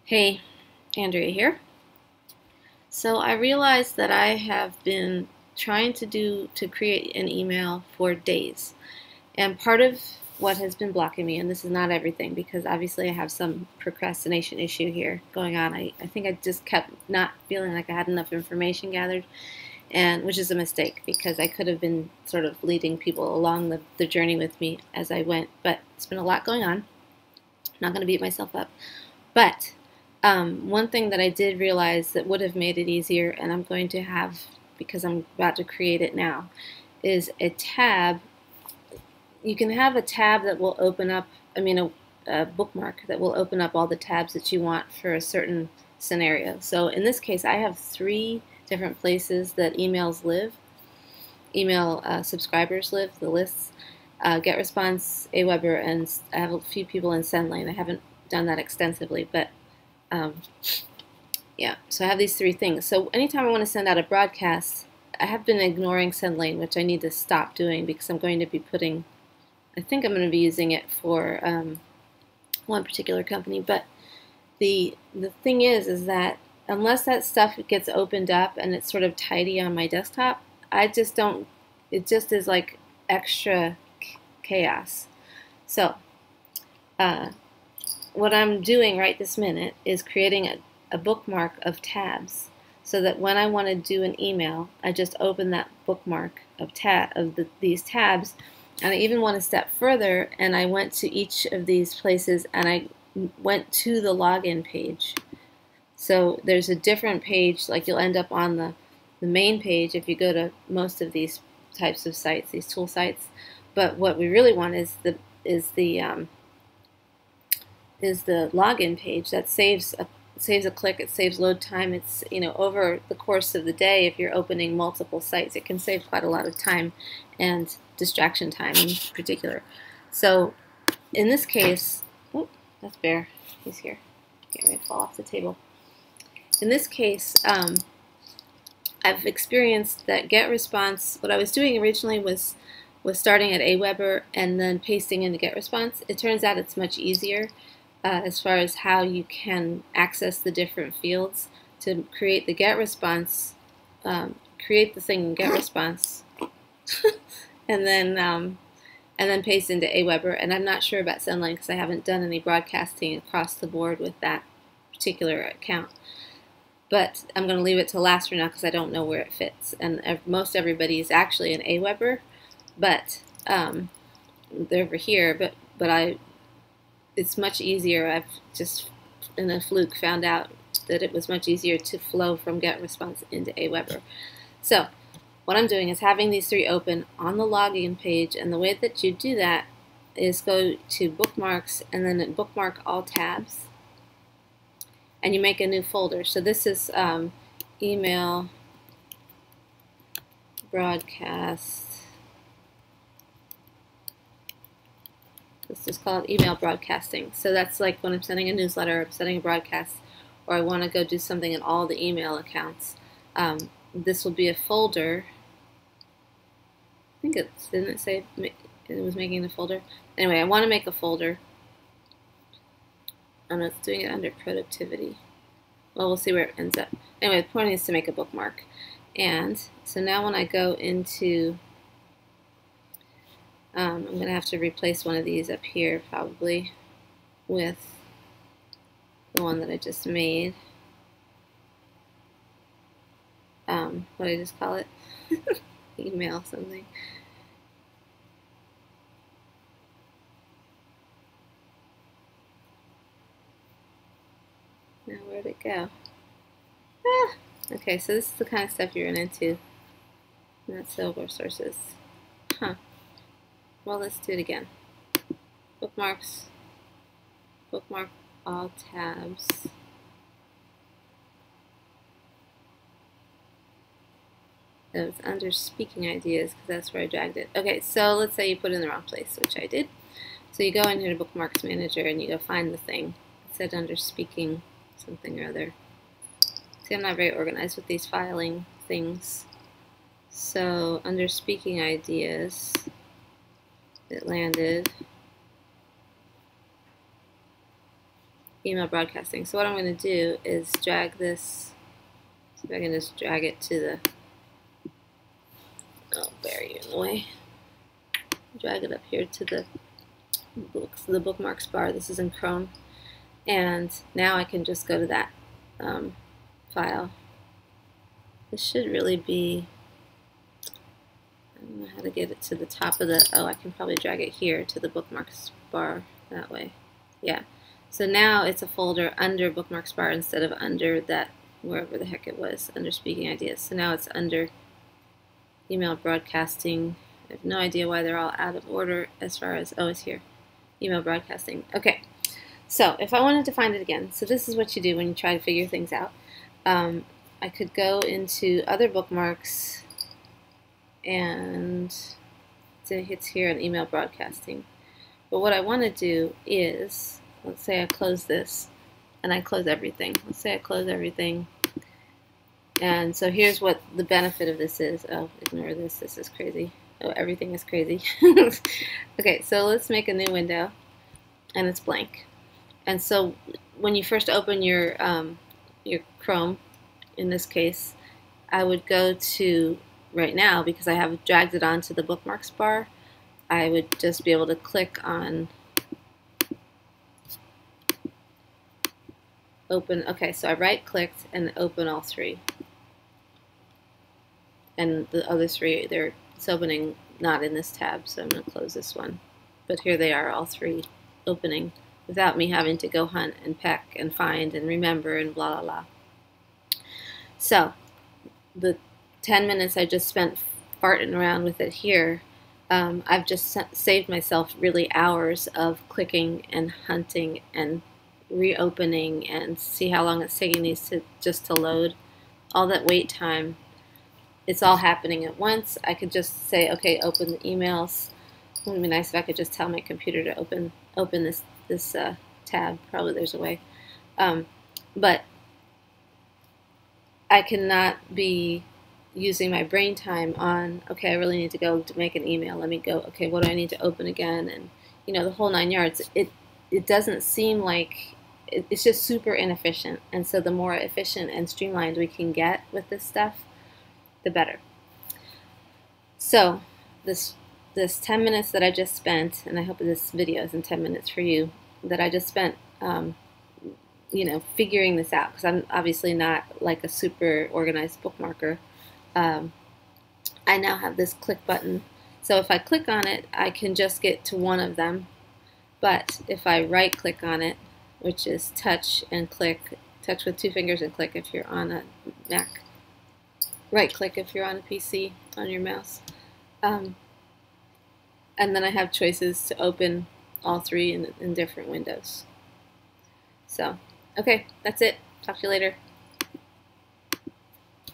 Hey, Andrea here. So I realized that I have been trying to create an email for days. And part of what has been blocking me, and this is not everything because obviously I have some procrastination issue here going on. I think I just kept not feeling like I had enough information gathered, and which is a mistake because I could have been sort of leading people along the journey with me as I went. But it's been a lot going on. I'm not going to beat myself up. But one thing that I did realize that would have made it easier, and I'm going to have, because I'm about to create it now, is a tab. You can have a tab that will open up, a bookmark that will open up all the tabs that you want for a certain scenario. So in this case, I have 3 different places that emails live, email subscribers live, the lists, GetResponse, Aweber, and I have a few people in SendLane. I haven't done that extensively, but yeah, so I have these 3 things. So anytime I want to send out a broadcast, I have been ignoring SendLane, which I need to stop doing because I'm going to be putting, I think I'm going to be using it for one particular company. But the thing is that unless that stuff gets opened up and it's sort of tidy on my desktop, I just don't, it just is like extra chaos. So what I'm doing right this minute is creating a bookmark of tabs so that when I want to do an email, I just open that bookmark of these tabs. And I even went a step further, and I went to each of these places and I went to the login page. So there's a different page, like you'll end up on the main page if you go to most of these types of sites, these tool sites. But what we really want is the login page that saves a click, it saves load time. It's, over the course of the day, if you're opening multiple sites, it can save quite a lot of time and distraction time in particular. So in this case, oh, that's Bear, he's here, getting ready to fall off the table. In this case, I've experienced that GetResponse, what I was doing originally was starting at Aweber and then pasting into GetResponse. It turns out it's much easier as far as how you can access the different fields to create the GetResponse, create the thing in GetResponse, and then paste into Aweber. And I'm not sure about SendLine because I haven't done any broadcasting across the board with that particular account. But I'm going to leave it to last for now because I don't know where it fits. And most everybody is actually an Aweber, but they're over here. But it's much easier. I've just in a fluke found out that it was much easier to flow from GetResponse into Aweber. So what I'm doing is having these 3 open on the login page, and the way that you do that is go to bookmarks and then bookmark all tabs, and you make a new folder. So this is email broadcast. Let's just call it email broadcasting. So that's like when I'm sending a newsletter, I'm sending a broadcast, or I want to go do something in all the email accounts. This will be a folder. I think didn't it say it was making the folder? Anyway, I want to make a folder. And it's doing it under productivity. Well, we'll see where it ends up. Anyway, the point is to make a bookmark. And so now when I go into, I'm going to have to replace one of these up here probably with the one that I just made. What did I just call it? Email something. Now where'd it go? Ah! Okay, so this is the kind of stuff you run into. Not silver sources. Huh. Well, let's do it again. Bookmarks. Bookmark all tabs. It was under speaking ideas because that's where I dragged it. Okay, so let's say you put it in the wrong place, which I did. So you go in here to Bookmarks Manager and you go find the thing. It said under speaking something or other. See, I'm not very organized with these filing things. So under speaking ideas, it landed email broadcasting. So what I'm going to do is drag this, see if I can just drag it to the, oh, bury you in the way. Drag it up here to the bookmarks bar. This is in Chrome. And now I can just go to that file. This should really be, I don't know how to get it to the top of the, oh, I can probably drag it here to the bookmarks bar that way. Yeah. So now it's a folder under bookmarks bar instead of under that, wherever the heck it was, under speaking ideas. So now it's under email broadcasting. I have no idea why they're all out of order as far as, oh, it's here. Email broadcasting. Okay. So if I wanted to find it again, so this is what you do when you try to figure things out. I could go into other bookmarks and it's here in email broadcasting. But what I want to do is, let's say I close this and I close everything. Let's say I close everything. And so here's what the benefit of this is. Oh, ignore this. This is crazy. Oh, everything is crazy. Okay, so let's make a new window and it's blank. And so when you first open your Chrome, in this case, I would go to, right now, because I have dragged it onto the bookmarks bar, I would just be able to click on open. Okay, so I right-clicked and open all three. And the other three, it's opening not in this tab, so I'm going to close this one. But here they are, all three opening, without me having to go hunt and peck and find and remember and blah, blah, blah. So the 10 minutes I just spent farting around with it here, I've just saved myself really hours of clicking and hunting and reopening and see how long it's taking these just to load. All that wait time, it's all happening at once. I could just say, okay, open the emails. It would be nice if I could just tell my computer to open this tab. Probably there's a way. But I cannot be using my brain time on, okay, I really need to go to make an email. Let me go, okay, what do I need to open again? And, you know, the whole 9 yards. It doesn't seem like, it's just super inefficient. And so the more efficient and streamlined we can get with this stuff, the better. So this 10 minutes that I just spent, and I hope this video isn't 10 minutes for you, that I just spent you know, figuring this out, because I'm obviously not like a super organized bookmarker. I now have this click button. So if I click on it, I can just get to one of them. But if I right click on it, which is touch and click, touch with 2 fingers and click if you're on a Mac, right click if you're on a PC on your mouse. And then I have choices to open all three in different windows. So, okay, that's it. Talk to you later.